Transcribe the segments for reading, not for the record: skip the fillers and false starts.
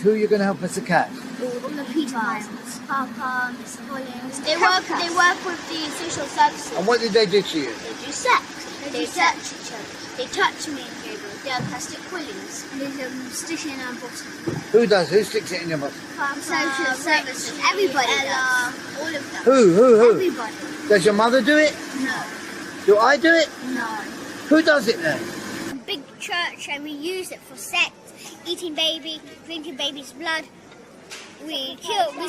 who are you going to help us to catch? All the paedophiles. Papa, Mr. Williams. They work with the social services. And what did they do to you? They do sex. They touch each other. They touch me and Gabriel. They have plastic willies. They stick it in our bottom. Who does? Who sticks it in your bottom? Social services. Everybody Ella, does. All of them. Who? Everybody. Does your mother do it? No. Do I do it? No. Who does it then? Big church, and we use it for sex, eating baby, drinking baby's blood. We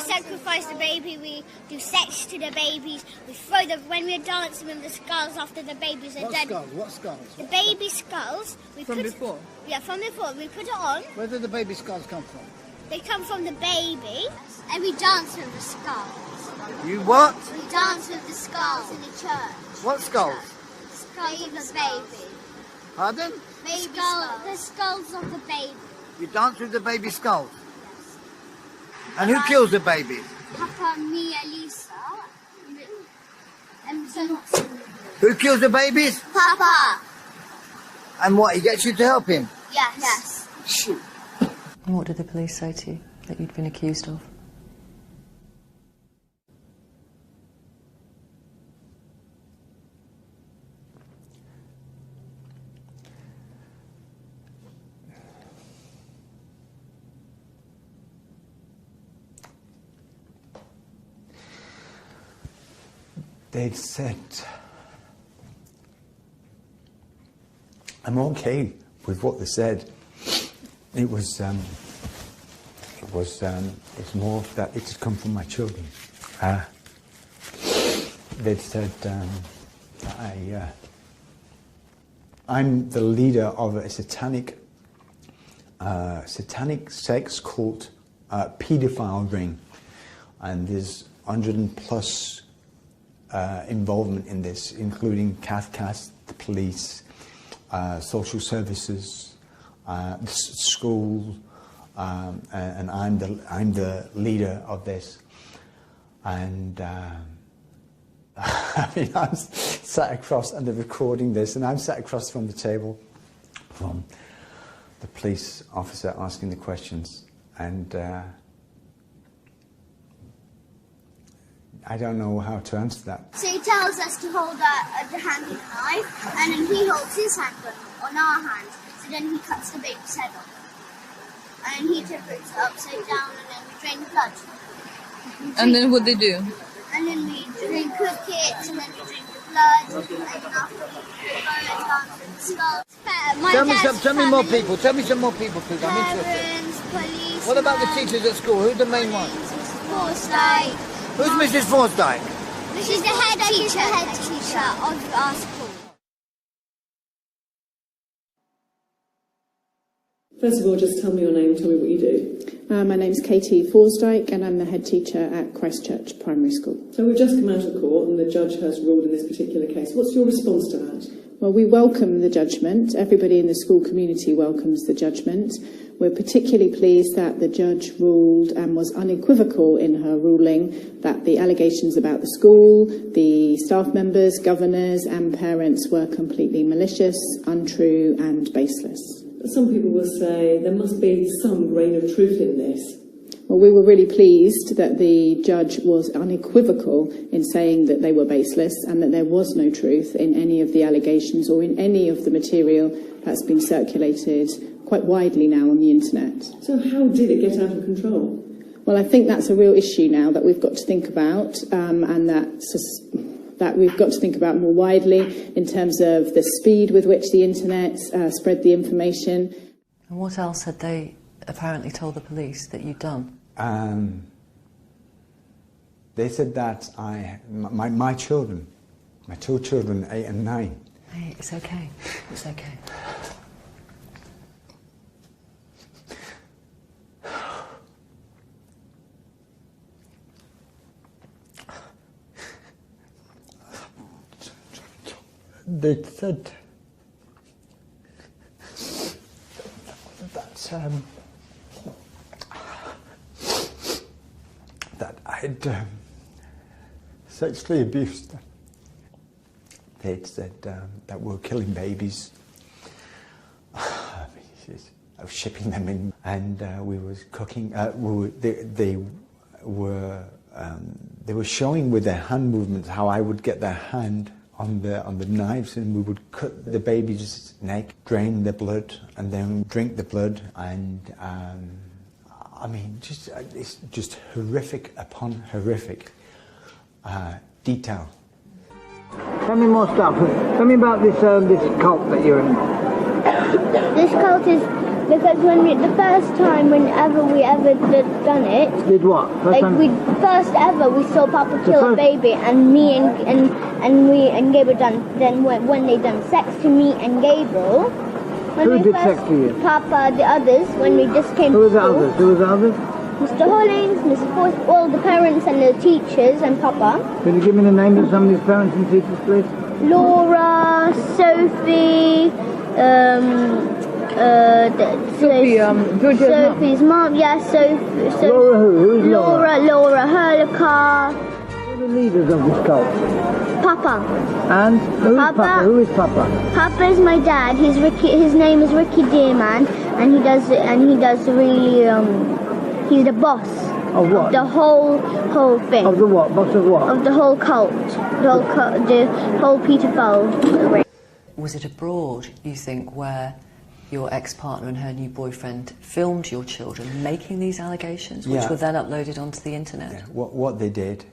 sacrifice the baby, we do sex to the babies, we throw them, when we're dancing with the skulls after the babies are dead. What skulls? The baby skulls. Before? Yeah, from before. We put it on. Where do the baby skulls come from? They come from the baby, and we dance with the skulls. You what? We dance with the skulls in the church. What skulls? Skulls of the baby. Pardon? The skulls of the baby. You dance with the baby skulls? And who kills the baby? Papa, me, Elisa. And Who kills the babies? Papa. And what, he gets you to help him? Yes. Shoot. And what did the police say to you that you'd been accused of? They'd said, I'm okay with what they said. It's more that it's come from my children. They'd said that I'm the leader of a satanic sex cult paedophile ring, and there's 100+ involvement in this, including CAS, the police, social services, the school, and I'm the leader of this. And I mean, I'm sat across, and they're recording this, and I'm sat across from the table from the police officer asking the questions, and I don't know how to answer that. So he tells us to hold the hand with a knife, and then he holds his hand on our hands, so then he cuts the baby's head off. And then he puts it upside down, and then we drain the blood. And then what they do? And then we cook it, and then we drink the blood, and then after we go down to the skulls. Tell me more people. Tell me some more people, please. I'm interested. Parents, police. What about the teachers at school? Who's the main one? Forsyth. Who's Mrs. Forsyth? She's the head teacher of our school. First of all, just tell me your name, tell me what you do. My name's Katie Forsdyke, and I'm the head teacher at Christchurch Primary School. So we've just come out of court and the judge has ruled in this particular case. What's your response to that? Well, we welcome the judgment. Everybody in the school community welcomes the judgment. We're particularly pleased that the judge ruled and was unequivocal in her ruling that the allegations about the school, the staff members, governors and parents were completely malicious, untrue and baseless. Some people will say there must be some grain of truth in this. Well, we were really pleased that the judge was unequivocal in saying that they were baseless and that there was no truth in any of the allegations or in any of the material that's been circulated quite widely now on the internet. So how did it get out of control? Well, I think that's a real issue now that we've got to think about, and that we've got to think about more widely in terms of the speed with which the internet spread the information. And what else had they apparently told the police that you'd done? They said that my children, my two children, 8 and 9. Hey, it's okay. It's okay. They said that I'd sexually abused them. They'd said that we're killing babies. shipping them in, and we was cooking. They were showing with their hand movements how I would get their hand on the knives, and we would cut the baby's neck, drain the blood, and then drink the blood. And I mean, it's just horrific upon horrific detail. Tell me more stuff. Tell me about this cult that you're in. This cult is because the first time whenever we ever done it. Did what? First ever we saw Papa kill a baby, and me and Gabriel done. Then when they done sex to me and Gabriel. Who did sex to you? Papa, the others, when we just came to school. Who was the others? Mr. Hollings, Mrs. Force, all the parents and the teachers and Papa. Can you give me the names of some of these parents and teachers, please? Laura, Sophie, Sophie's mom, Sophie. Laura who? Who is Laura? Laura Herlicar. Who are the leaders of this cult? Papa. And who is Papa? Who is Papa? Papa is my dad. He's Ricky. His name is Ricky Dearman, and he does really he's the boss. Of what? Of the whole thing. Of the what? Boss of what? Of the whole cult. The whole pedophile. Was it abroad, you think, where your ex-partner and her new boyfriend filmed your children making these allegations, which were then uploaded onto the internet? Yeah. What they did,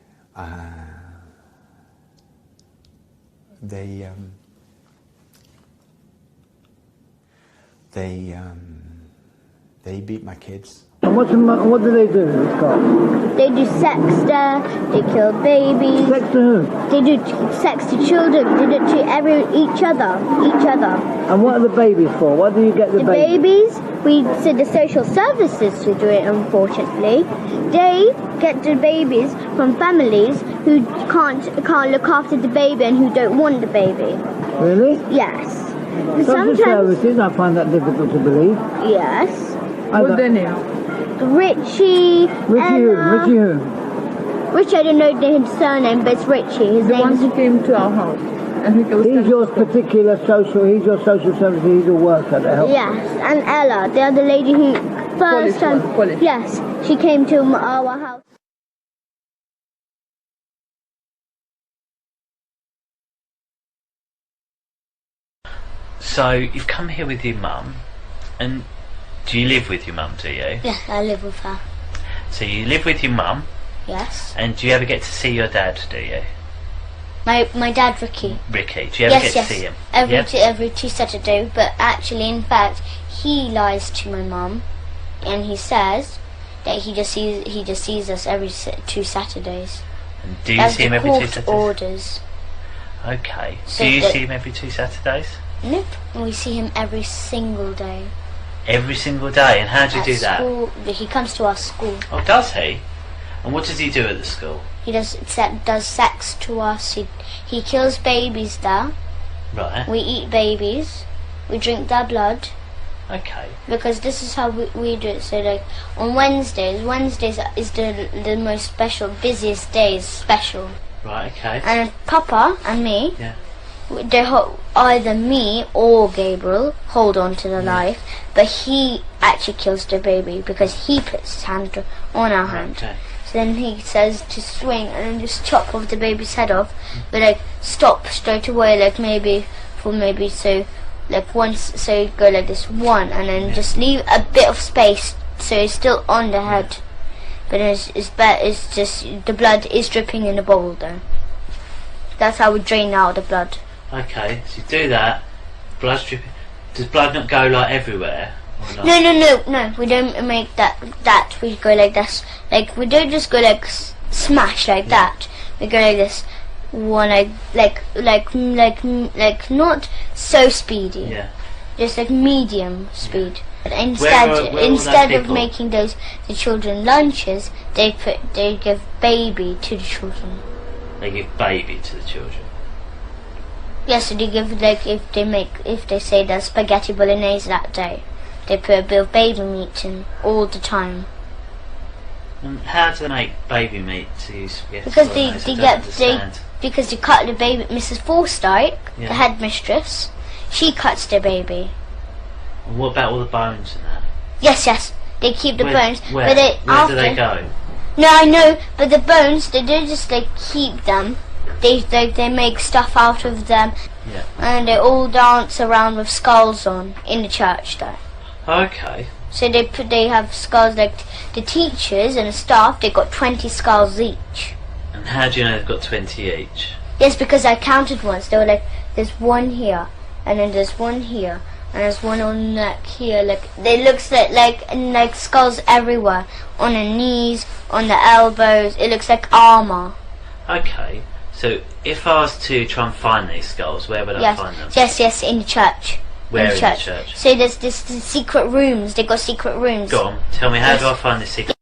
they beat my kids. And what do they do in this cult? They do sex there, they kill babies. Sex to who? They do sex to children, they do it to each other. And what are the babies for? What do you get the babies? We send the social services to do it, unfortunately. They get the babies from families who can't look after the baby and who don't want the baby. Really? Yes. Social services, I find that difficult to believe. Yes. What's their name? Richie who? Richie, I don't know his surname, but it's Richie. His name he came to our house. And he's your social service, he's your worker to help. Yes, and Ella, the other lady who first time. Yes, she came to our house. So you've come here with your mum, and do you live with your mum, do you? Yes, I live with her. So you live with your mum? Yes. And do you ever get to see your dad, do you? My dad, Ricky. Ricky, do you ever get to see him? Every 2 Saturdays, but actually, in fact, he lies to my mum, and he says that he just sees us every 2 Saturdays. And do you see him every 2 Saturdays? Orders. Okay. So do you see him every 2 Saturdays? Nope. We see him every single day. Every single day? And how do you do school, that? He comes to our school. Oh, does he? And what does he do at the school? He does sex to us. He kills babies there. Right. We eat babies. We drink their blood. Okay. Because this is how we do it. So like on Wednesdays is the most special, busiest days special. Right, okay. And Papa and me, either me or Gabriel hold on to the life, but he actually kills the baby because he puts his hand on our hand. Okay. So then he says to swing and then just chop off the baby's head off, but like stop straight away, like so go like this one, and then just leave a bit of space so it's still on the head, but it's just the blood is dripping in the bowl though. That's how we drain out the blood. Okay, so you do that, blood's dripping. Does blood not go like everywhere? Or not? No, we don't make that. We go like this. Like, we don't just go like smash like that. We go like this. One, like not so speedy. Yeah. Just like medium speed. But instead of making the children lunches, they give baby to the children. They give baby to the children. Yes, so they give if they say there's spaghetti bolognese that day, they put a bit of baby meat in all the time. And how do they make baby meat to use spaghetti Because because they cut the baby. Mrs. Forsyth, the headmistress, she cuts the baby. And what about all the bones and that? Yes. They keep the bones. Where? But Where do they go? No, I know, but the bones, they don't just keep them. They make stuff out of them. Yeah. And they all dance around with skulls on in the church though. Okay. So they have skulls, like the teachers and the staff, they got 20 skulls each. And how do you know they've got 20 each? Yes, because I counted once. They were like, there's one here, and then there's one here, and there's one on the neck here. Like they looks like skulls everywhere, on the knees, on the elbows. It looks like armor. Okay. So if I was to try and find these skulls, where would I find them? Yes, in the church. Where in the church? So there's this secret rooms. They got secret rooms. Go on. Tell me, how do I find this secret?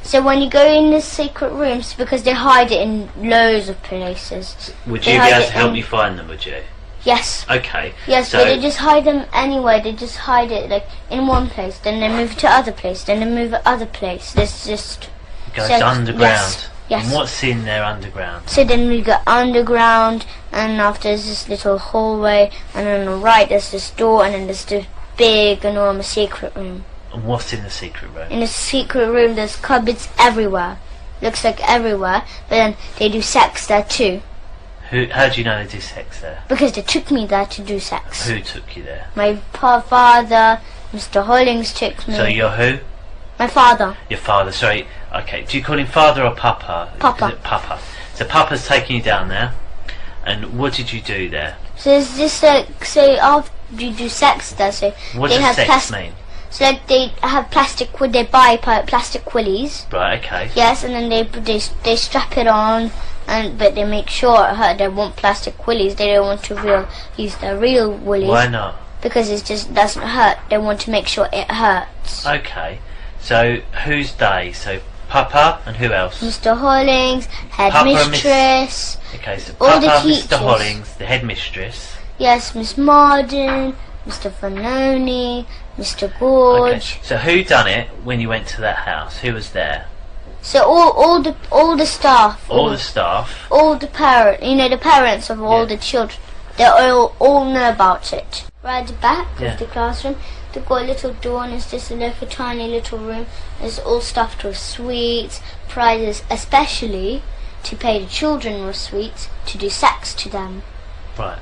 So when you go in the secret rooms, because they hide it in loads of places. Would you be able to help me find them, would you? Yes. Okay. Yes, so but they just hide them anywhere. They just hide it like in one place, then they move to other place, then they move to other place. There's just... It goes underground. Yes. And what's in there underground? So then we go underground, and after there's this little hallway, and on the right there's this door, and then there's this big, enormous secret room. And what's in the secret room? In the secret room there's cupboards everywhere. Looks like everywhere, but then they do sex there too. How do you know they do sex there? Because they took me there to do sex. Who took you there? My father, Mr. Hollings took me. So you're who? My father. Your father, sorry. Okay, do you call him father or papa? Papa. Is it papa? So papa's taking you down there, and what did you do there? So it's just like, so after you do sex there, so What they does have sex mean? So like they have they buy plastic willies. Right, okay. Yes, and then they strap it on, but they make sure it hurt. They want plastic willies. They don't want to use their real willies. Why not? Because it just doesn't hurt. They want to make sure it hurts. Okay. So who's they? So Papa and who else? Mr. Hollings, headmistress. Okay, so all Papa, the teachers. Mr. Hollings, the headmistress. Yes, Miss Marden, Mr. Fanoni, Mr. Gorge. Okay. So who done it when you went to that house? Who was there? So all the staff. All the staff. All the the parents of all the children. They all know about it. Right at the back of the classroom, they've got a little door, and it's just like a tiny little room. It's all stuffed with sweets, prizes, especially to pay the children with sweets to do sex to them. Right.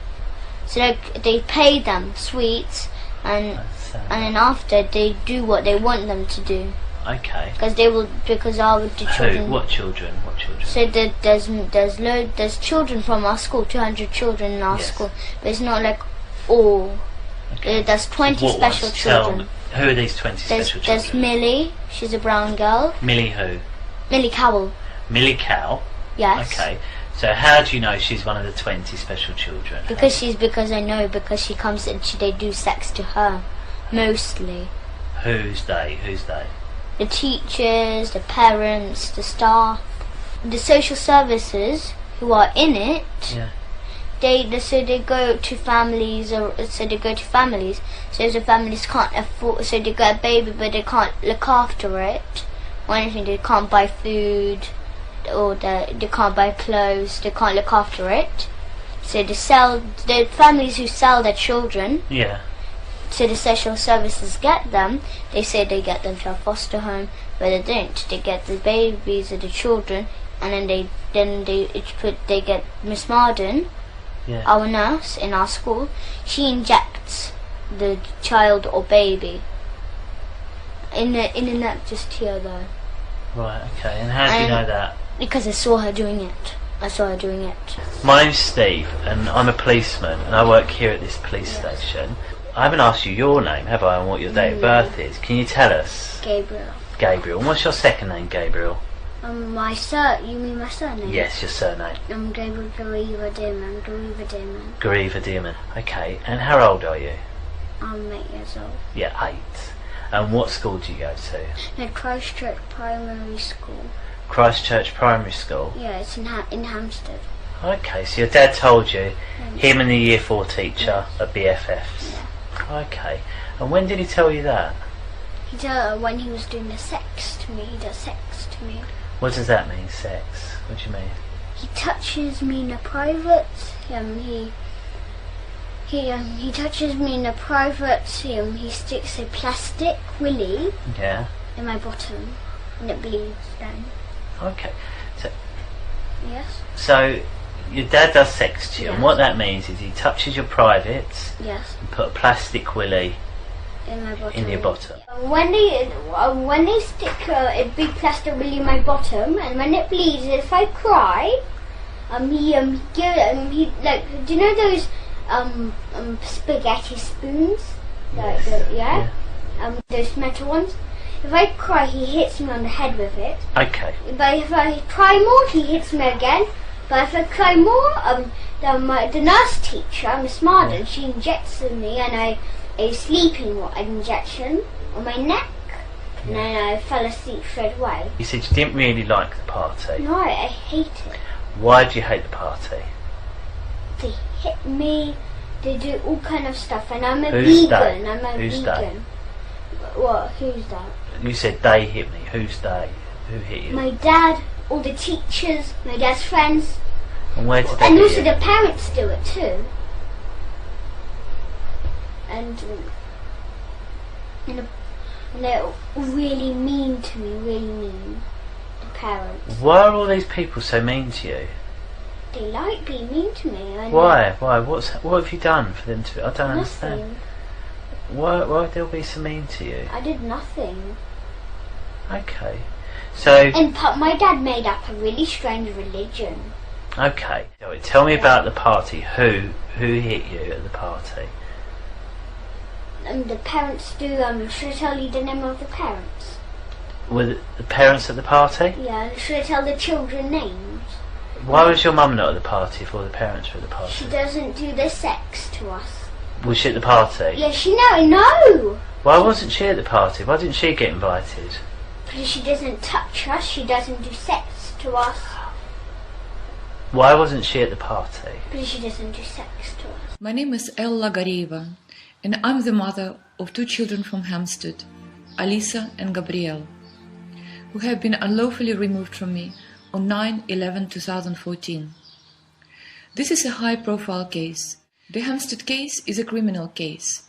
So they pay them sweets, and then after they do what they want them to do. Okay. Because all the children. Who? What children? What children? So there's children from our school, 200 children in our school, but it's not like all. Okay. There's 20 special children. Who are these 20 special children? There's Millie, she's a brown girl. Millie who? Millie Cowell. Millie Cow? Yes. Okay. So how do you know she's one of the 20 special children? Because I know, because she comes and they do sex to her, mostly. Who's they? Who's they? The teachers, the parents, the staff, the social services who are in it. Yeah. They go to families, so if the families can't afford, so they get a baby but they can't look after it or anything, they can't buy food or they can't buy clothes, they can't look after it, so the families who sell their children, so the social services get them. They say they get them to a foster home, but they don't. They get the babies or the children, and then they get Miss Marden, our nurse in our school. She injects the child or baby in the neck, just here though. Right. Okay. And how do you know that? Because I saw her doing it. My name's Steve, and I'm a policeman, and I work here at this police station. I haven't asked you your name, have I, and what your date of birth is? Can you tell us? Gabriel. Gabriel. And what's your second name, Gabriel? You mean my surname? Yes, your surname. I'm Gabriel Gariva Dearman. Gariva Dearman. Okay. And how old are you? I'm 8 years old. Yeah, 8. And what school do you go to? Christchurch Primary School. Christchurch Primary School? Yeah, it's in Hampstead. Okay, so your dad told you him and the Year 4 teacher are BFFs? Yeah. Okay. And when did he tell you that? He told her when he was doing the sex to me. He does sex to me. What does that mean, sex? What do you mean? He touches me in the private. He touches me in a private room. He sticks a plastic willy in my bottom, and it bleeds down. Okay. So, yes. So your dad does sex to you, and what that means is he touches your privates. Yes. And put a plastic willy in my bottom. In your bottom. When they stick a big plastic willy in my bottom, and when it bleeds, if I cry, he like, do you know those spaghetti spoons? Like those metal ones. If I cry, he hits me on the head with it. Okay. But if I cry more, he hits me again. But if I cry more, the nurse teacher, Miss Marden, she injects me, and a sleeping injection on my neck, and then I fell asleep straight away. You said you didn't really like the party. No, I hate it. Why do you hate the party? They hit me. They do all kind of stuff, and I'm a Who's vegan. They? I'm a Who's vegan. They? What? Who's that? You said they hit me. Who's they? Who hit you? My dad, all the teachers, my dad's friends. And where did they And hit also you? the parents do it too. And they're really mean to me, really mean. The parents. Why are all these people so mean to you? They like being mean to me. Why? Why? What have you done for them to? I don't Nothing. understand. Why would they all be so mean to you? I did nothing. Okay. So. And my dad made up a really strange religion. Okay. Tell me about the party. Who hit you at the party? The parents do. Should I tell you the name of the parents? Were the parents at the party? Yeah. Should I tell the children names? Why was your mum not at the party if all the parents were at the party? She doesn't do the sex to us. Was she at the party? Yeah, no! Why wasn't she at the party? Why didn't she get invited? Because she doesn't touch us, she doesn't do sex to us. Why wasn't she at the party? Because she doesn't do sex to us. My name is Ella Gabriel, and I'm the mother of 2 children from Hampstead, Alisa and Gabriel, who have been unlawfully removed from me on 9/11/2014. This is a high-profile case. The Hampstead case is a criminal case,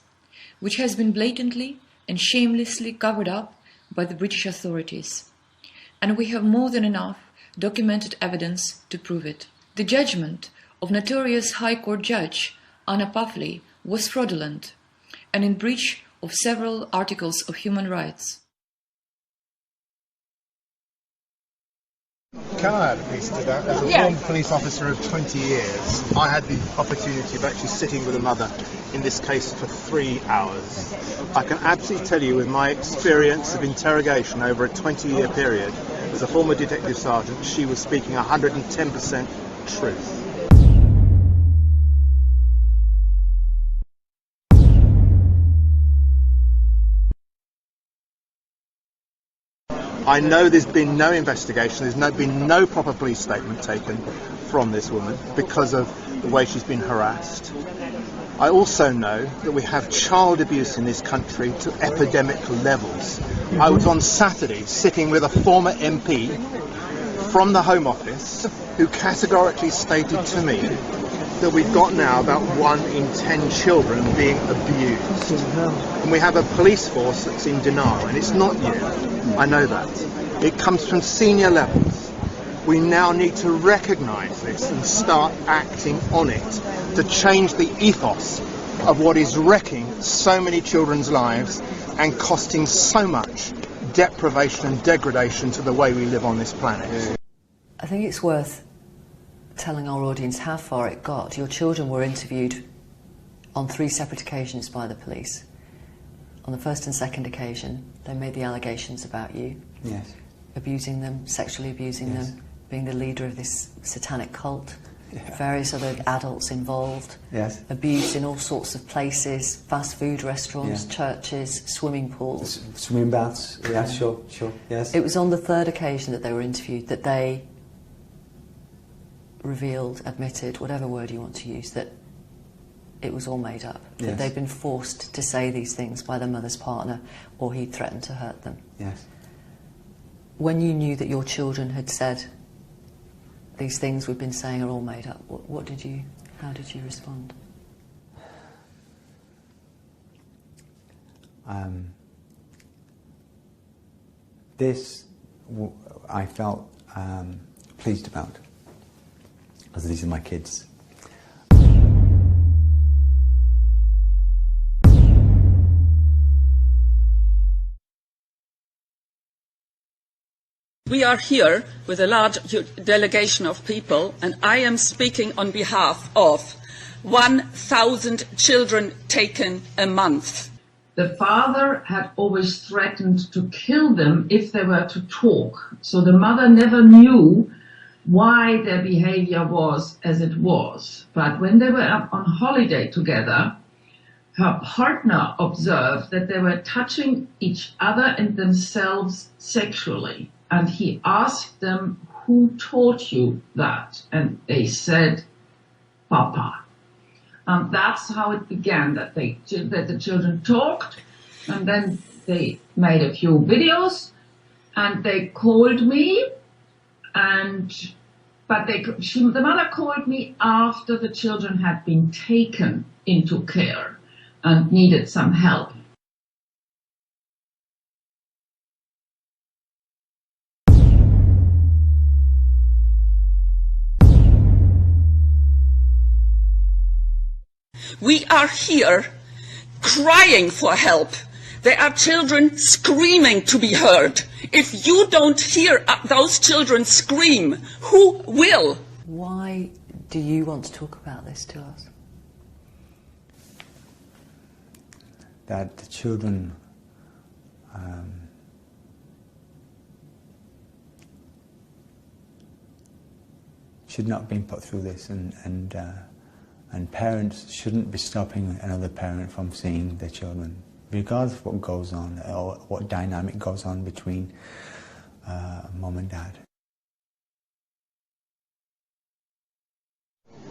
which has been blatantly and shamelessly covered up by the British authorities, and we have more than enough documented evidence to prove it. The judgment of notorious High Court Judge Anna Puffley was fraudulent and in breach of several articles of human rights. Can I add a piece to that? As a former police officer of 20 years, I had the opportunity of actually sitting with a mother in this case for 3 hours. I can absolutely tell you, with my experience of interrogation over a 20-year period, as a former detective sergeant, she was speaking 110% truth. I know there's been no investigation, been no proper police statement taken from this woman because of the way she's been harassed. I also know that we have child abuse in this country to epidemic levels. I was on Saturday sitting with a former MP from the Home Office who categorically stated to me that we've got now about 1 in 10 children being abused. And we have a police force that's in denial, and it's not you. I know that. It comes from senior levels. We now need to recognise this and start acting on it to change the ethos of what is wrecking so many children's lives and costing so much deprivation and degradation to the way we live on this planet. I think it's worth telling our audience how far it got. Your children were interviewed on 3 separate occasions by the police. On the first and second occasion, they made the allegations about you. Yes. Abusing them, sexually abusing Yes. them, being the leader of this satanic cult. Yeah. Various other adults involved. Yes. Abuse in all sorts of places, fast food restaurants, Yeah. churches, swimming pools. Swimming baths, yeah, sure, yes. It was on the 3rd occasion that they were interviewed that they revealed, admitted, whatever word you want to use, that it was all made up. That Yes. they'd been forced to say these things by their mother's partner, or he threatened to hurt them. Yes. When you knew that your children had said, these things we've been saying are all made up, how did you respond? This I felt pleased about, as these are my kids. We are here with a large delegation of people, and I am speaking on behalf of 1,000 children taken a month. The father had always threatened to kill them if they were to talk, so the mother never knew why their behavior was as it was. But when they were up on holiday together, her partner observed that they were touching each other and themselves sexually. And he asked them, "Who taught you that?" And they said, "Papa." And that's how it began, that the children talked, and then they made a few videos, and they called me, but the mother called me after the children had been taken into care and needed some help. We are here crying for help. There are children screaming to be heard. If you don't hear those children scream, who will? Why do you want to talk about this to us? That the children should not have been put through this, and parents shouldn't be stopping another parent from seeing their children, regardless of what goes on or what dynamic goes on between mum and dad.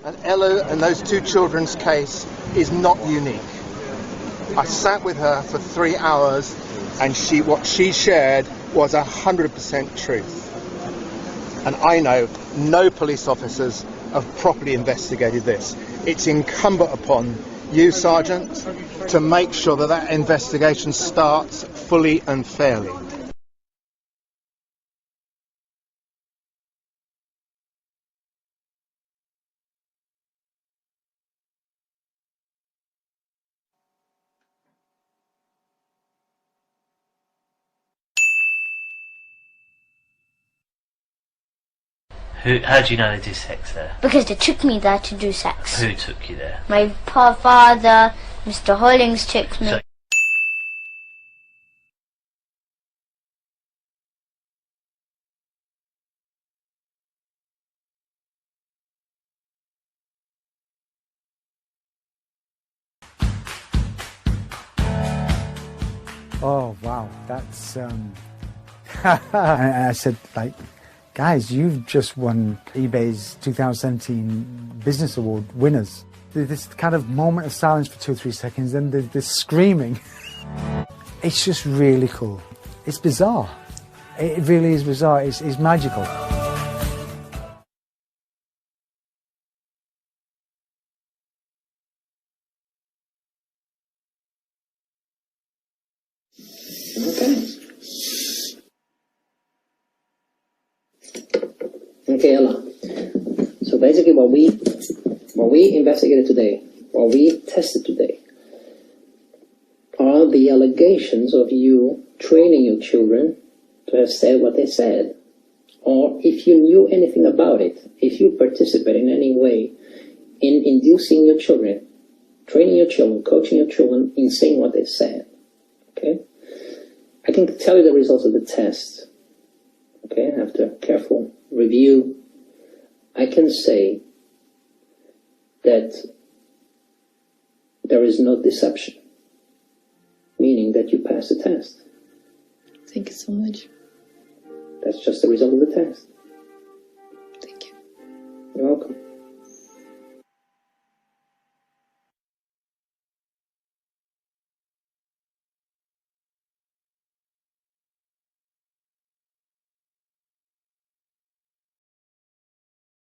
And Ella and those two children's case is not unique. I sat with her for 3 hours, and what she shared was 100% truth. And I know no police officers have properly investigated this. It's incumbent upon you, Sergeant, to make sure that that investigation starts fully and fairly. How do you know they did sex there? Because they took me there to do sex. Who took you there? My father, Mr. Hollings took me. Oh wow, that's I said, like, guys, you've just won eBay's 2017 Business Award winners. This kind of moment of silence for 2 or 3 seconds, then there's this screaming. It's just really cool. It's bizarre. It really is bizarre. It's magical. Okay, Ella. So basically what we investigated today, what we tested today, are the allegations of you training your children to have said what they said. Or if you knew anything about it, if you participated in any way in inducing your children, training your children, coaching your children in saying what they said. Okay? I can tell you the results of the test. Okay, after careful review, I can say that there is no deception, meaning that you pass the test. Thank you so much. That's just the result of the test. Thank you. You're welcome.